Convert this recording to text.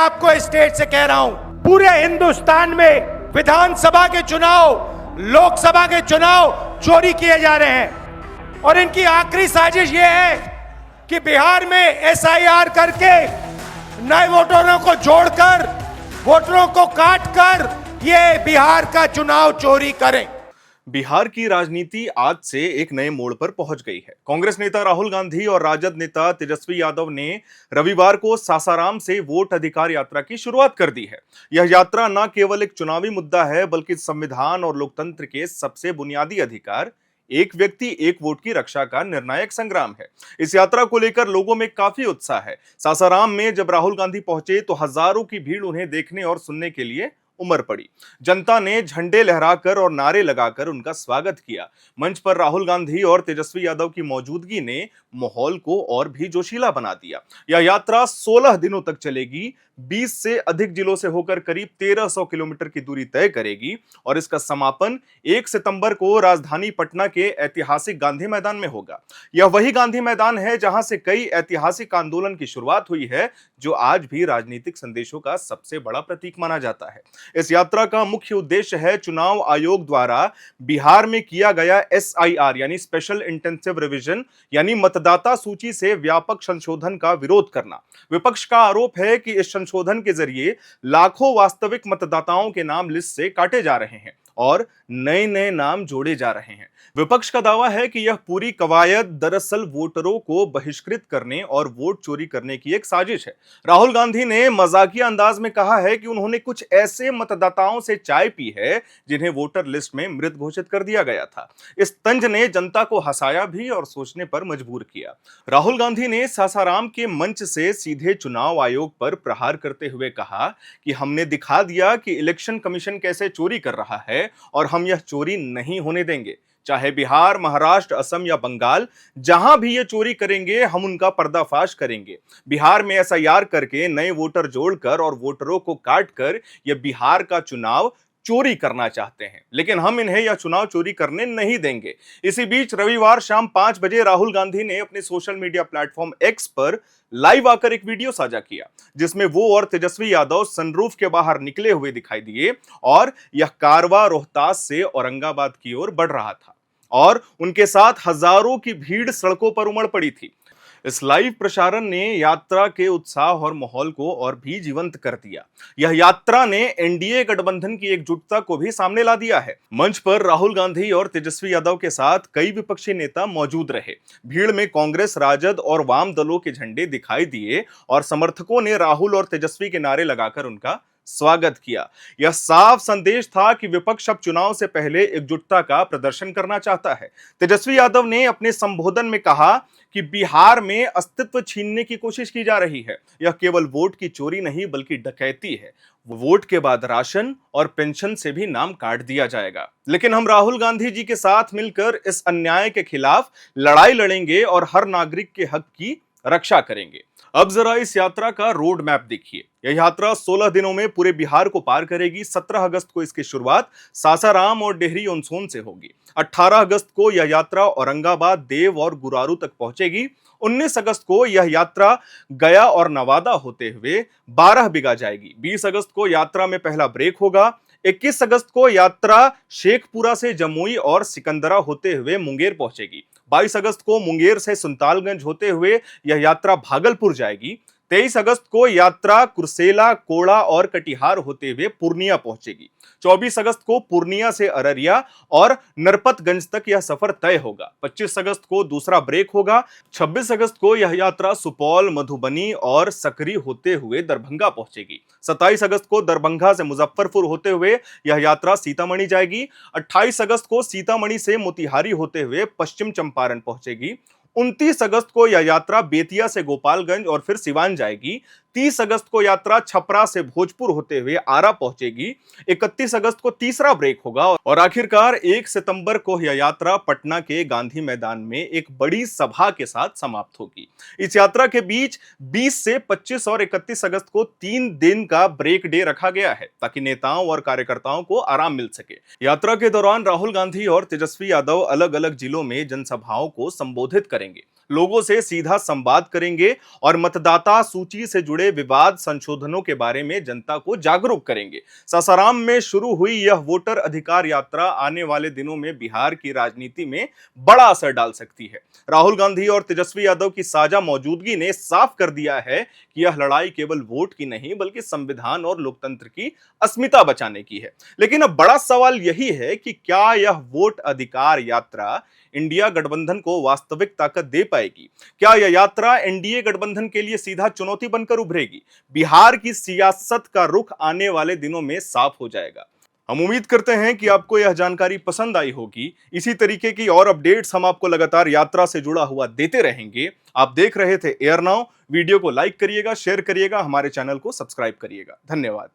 आपको इस स्टेज से कह रहा हूं, पूरे हिंदुस्तान में विधानसभा के चुनाव, लोकसभा के चुनाव चोरी किए जा रहे हैं और इनकी आखिरी साजिश यह है कि बिहार में एसआईआर करके नए वोटरों को जोड़कर, वोटरों को काटकर ये बिहार का चुनाव चोरी करें। बिहार की राजनीति आज से एक नए मोड़ पर पहुंच गई है। कांग्रेस नेता राहुल गांधी और राजद नेता तेजस्वी यादव ने रविवार को सासाराम से वोट अधिकार यात्रा की शुरुआत कर दी है। यह यात्रा न केवल एक चुनावी मुद्दा है, बल्कि संविधान और लोकतंत्र के सबसे बुनियादी अधिकार, एक व्यक्ति एक वोट की रक्षा का निर्णायक संग्राम है। इस यात्रा को लेकर लोगों में काफी उत्साह है। सासाराम में जब राहुल गांधी पहुंचे तो हजारों की भीड़ उन्हें देखने और सुनने के लिए उमड़ पड़ी। जनता ने झंडे लहराकर और नारे लगाकर उनका स्वागत किया। मंच पर राहुल गांधी और तेजस्वी यादव की मौजूदगी ने माहौल को और भी जोशीला बना दिया। यह यात्रा 16 दिनों तक चलेगी, 20 से अधिक जिलों से होकर करीब 1300 किलोमीटर की दूरी तय करेगी और इसका समापन 1 सितंबर को राजधानी पटना के ऐतिहासिक गांधी मैदान में होगा। यह वही गांधी मैदान है जहां से कई ऐतिहासिक आंदोलन की शुरुआत हुई है, जो आज भी राजनीतिक संदेशों का सबसे बड़ा प्रतीक माना जाता है। इस यात्रा का मुख्य उद्देश्य है चुनाव आयोग द्वारा बिहार में किया गया एसआईआर यानी स्पेशल इंटेंसिव रिवीजन यानी मतदाता सूची से व्यापक संशोधन का विरोध करना। विपक्ष का आरोप है कि इस संशोधन के जरिए लाखों वास्तविक मतदाताओं के नाम लिस्ट से काटे जा रहे हैं और नए नए नाम जोड़े जा रहे हैं। विपक्ष का दावा है कि यह पूरी कवायद दरअसल वोटरों को बहिष्कृत करने और वोट चोरी करने की एक साजिश है। राहुल गांधी ने मजाकिया अंदाज में कहा है कि उन्होंने कुछ ऐसे मतदाताओं से चाय पी है जिन्हें वोटर लिस्ट में मृत घोषित कर दिया गया था। इस तंज ने जनता को हंसाया भी और सोचने पर मजबूर किया। राहुल गांधी ने सासाराम के मंच से सीधे चुनाव आयोग पर प्रहार करते हुए कहा कि हमने दिखा दिया कि इलेक्शन कमीशन कैसे चोरी कर रहा है और हम यह चोरी नहीं होने देंगे। चाहे बिहार, महाराष्ट्र, असम या बंगाल, जहां भी ये चोरी करेंगे हम उनका पर्दाफाश करेंगे। बिहार में एसआईआर करके नए वोटर जोड़कर और वोटरों को काटकर ये बिहार का चुनाव चोरी करना चाहते हैं, लेकिन हम इन्हें यह चुनाव चोरी करने नहीं देंगे। इसी बीच रविवार शाम 5 बजे राहुल गांधी ने अपने सोशल मीडिया प्लेटफॉर्म एक्स पर लाइव आकर एक वीडियो साझा किया, जिसमें वो और तेजस्वी यादव सनरूफ के बाहर निकले हुए दिखाई दिए और यह कारवा रोहतास से औरंगाबाद की ओर बढ़ रहा था और उनके साथ हजारों की भीड़ सड़कों पर उमड़ पड़ी थी। इस लाइव प्रसारण ने यात्रा के उत्साह और माहौल को और भी जीवंत कर दिया। यह यात्रा ने एनडीए गठबंधन की एकजुटता को भी सामने ला दिया है। मंच पर राहुल गांधी और तेजस्वी यादव के साथ कई विपक्षी नेता मौजूद रहे। भीड़ में कांग्रेस, राजद और वाम दलों के झंडे दिखाई दिए और समर्थकों ने राहुल और तेजस्वी के नारे लगाकर उनका स्वागत किया। यह साफ संदेश था कि विपक्ष अब चुनाव से पहले एकजुटता का प्रदर्शन करना चाहता है। तेजस्वी यादव ने अपने संबोधन में कहा कि बिहार में अस्तित्व छीनने की कोशिश की जा रही है। यह केवल वोट की चोरी नहीं बल्कि डकैती है। वोट के बाद राशन और पेंशन से भी नाम काट दिया जाएगा। लेकिन हम राहुल गांधी जी के साथ मिलकर इस अन्याय के खिलाफ लड़ाई लड़ेंगे और हर नागरिक के हक की रक्षा करेंगे। अब जरा इस यात्रा का रोड मैप देखिए। यह यात्रा 16 दिनों में पूरे बिहार को पार करेगी। 17 अगस्त को इसकी शुरुआत सासाराम और डेहरी ऑन सोन से होगी। 18 अगस्त को यह यात्रा औरंगाबाद, देव और गुरारू तक पहुंचेगी। 19 अगस्त को यह यात्रा गया और नवादा होते हुए 12 बिगा जाएगी। 20 अगस्त को यात्रा में पहला ब्रेक होगा। 21 अगस्त को यात्रा शेखपुरा से जमुई और सिकंदरा होते हुए मुंगेर पहुंचेगी। 22 अगस्त को मुंगेर से सुल्तानगंज होते हुए यह यात्रा भागलपुर जाएगी। 23 अगस्त को यात्रा कुर्सेला, कोड़ा और कटिहार होते हुए पूर्णिया पहुंचेगी। 24 अगस्त को पूर्णिया से अररिया और नरपतगंज तक यह सफर तय होगा। 25 अगस्त को दूसरा ब्रेक होगा। 26 अगस्त को यह यात्रा सुपौल, मधुबनी और सकरी होते हुए दरभंगा पहुंचेगी। 27 अगस्त को दरभंगा से मुजफ्फरपुर होते हुए यह यात्रा सीतामढ़ी जाएगी। 28 अगस्त को सीतामढ़ी से मोतिहारी होते हुए पश्चिम चंपारण पहुंचेगी। 29 अगस्त को यह यात्रा बेतिया से गोपालगंज और फिर सिवान जाएगी। 30 अगस्त को यात्रा छपरा से भोजपुर होते हुए आरा पहुंचेगी। 31 अगस्त को तीसरा ब्रेक होगा और आखिरकार 1 सितंबर को यह यात्रा पटना के गांधी मैदान में एक बड़ी सभा के साथ समाप्त होगी। इस यात्रा के बीच 20 से 25 और 31 अगस्त को 3 दिन का ब्रेक डे रखा गया है ताकि नेताओं और कार्यकर्ताओं को आराम मिल सके। यात्रा के दौरान राहुल गांधी और तेजस्वी यादव अलग अलग जिलों में जनसभाओं को संबोधित करेंगे, लोगों से सीधा संवाद करेंगे और मतदाता सूची से जुड़े जुड़े विवाद संशोधनों के बारे में जनता को जागरूक करेंगे। सासाराम में शुरू हुई यह वोटर अधिकार यात्रा आने वाले दिनों में बिहार की राजनीति में बड़ा असर डाल सकती है। राहुल गांधी और तेजस्वी यादव की साझा मौजूदगी ने साफ कर दिया है कि यह लड़ाई केवल वोट की नहीं बल्कि संविधान और लोकतंत्र की अस्मिता बचाने की है। लेकिन अब बड़ा सवाल यही है कि क्या यह वोट अधिकार यात्रा इंडिया गठबंधन को वास्तविक ताकत दे पाएगी? क्या यह यात्रा एनडीए गठबंधन के लिए सीधा चुनौती बनकर उभरेगी? बिहार की सियासत का रुख आने वाले दिनों में साफ हो जाएगा। हम उम्मीद करते हैं कि आपको यह जानकारी पसंद आई होगी। इसी तरीके की और अपडेट्स हम आपको लगातार यात्रा से जुड़ा हुआ देते रहेंगे। आप देख रहे थे एयर नाउ। वीडियो को लाइक करिएगा, शेयर करिएगा, हमारे चैनल को सब्सक्राइब करिएगा। धन्यवाद।